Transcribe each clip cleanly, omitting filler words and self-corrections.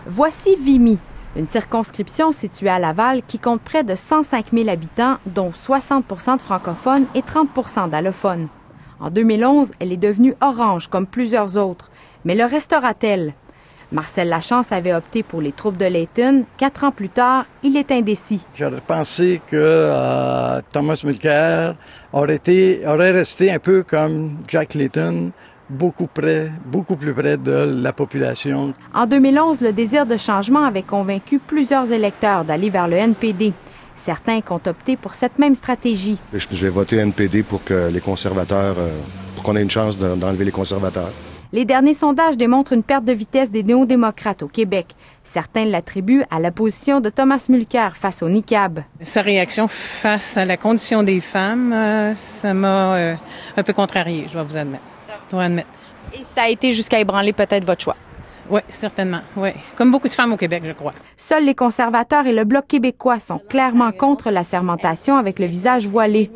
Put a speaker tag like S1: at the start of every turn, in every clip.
S1: Voici Vimy, une circonscription située à Laval qui compte près de 105 000 habitants, dont 60 de francophones et 30 d'allophones. En 2011, elle est devenue orange comme plusieurs autres. Mais le restera-t-elle? Marcel Lachance avait opté pour les troupes de Layton. 4 ans plus tard, il est indécis.
S2: J'aurais pensé que Thomas Mulcair aurait resté un peu comme Jack Layton, beaucoup plus près de la population.
S1: En 2011, le désir de changement avait convaincu plusieurs électeurs d'aller vers le NPD. Certains ont opté pour cette même stratégie.
S3: Je vais voter NPD pour que les conservateurs, pour qu'on ait une chance d'enlever les conservateurs.
S1: Les derniers sondages démontrent une perte de vitesse des néo-démocrates au Québec. Certains l'attribuent à la position de Thomas Mulcair face au niqab.
S4: Sa réaction face à la condition des femmes, ça m'a un peu contrariée, je dois vous admettre.
S1: Et ça a été jusqu'à ébranler peut-être votre choix?
S4: Oui, certainement, oui. Comme beaucoup de femmes au Québec, je crois.
S1: Seuls les conservateurs et le Bloc québécois sont clairement contre la sermentation avec le visage voilé.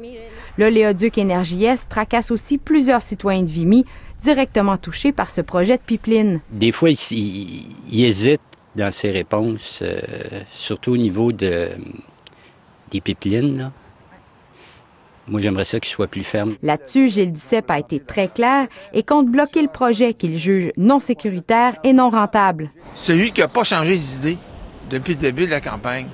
S1: L'oléoduc Énergie Est tracasse aussi plusieurs citoyens de Vimy directement touchés par ce projet de pipeline.
S5: Des fois, il hésite dans ses réponses, surtout au niveau des pipelines, là. Moi, j'aimerais ça qu'il soit plus ferme.
S1: Là-dessus, Gilles Duceppe a été très clair et compte bloquer le projet qu'il juge non sécuritaire et non rentable.
S6: Celui qui n'a pas changé d'idée depuis le début de la campagne,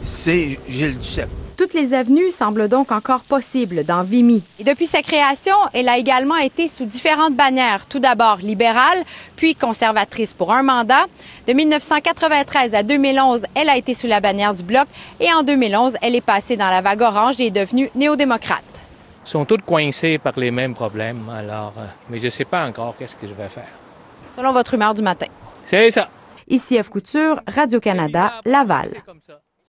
S6: c'est Gilles Duceppe.
S1: Toutes les avenues semblent donc encore possibles dans Vimy. Et depuis sa création, elle a également été sous différentes bannières. Tout d'abord libérale, puis conservatrice pour un mandat. De 1993 à 2011, elle a été sous la bannière du Bloc. Et en 2011, elle est passée dans la vague orange et est devenue néo-démocrate.
S7: Ils sont tous coincés par les mêmes problèmes, alors, mais je ne sais pas encore qu'est-ce que je vais faire.
S1: Selon votre humeur du matin.
S7: C'est ça.
S1: Ici F. Couture, Radio-Canada, Laval.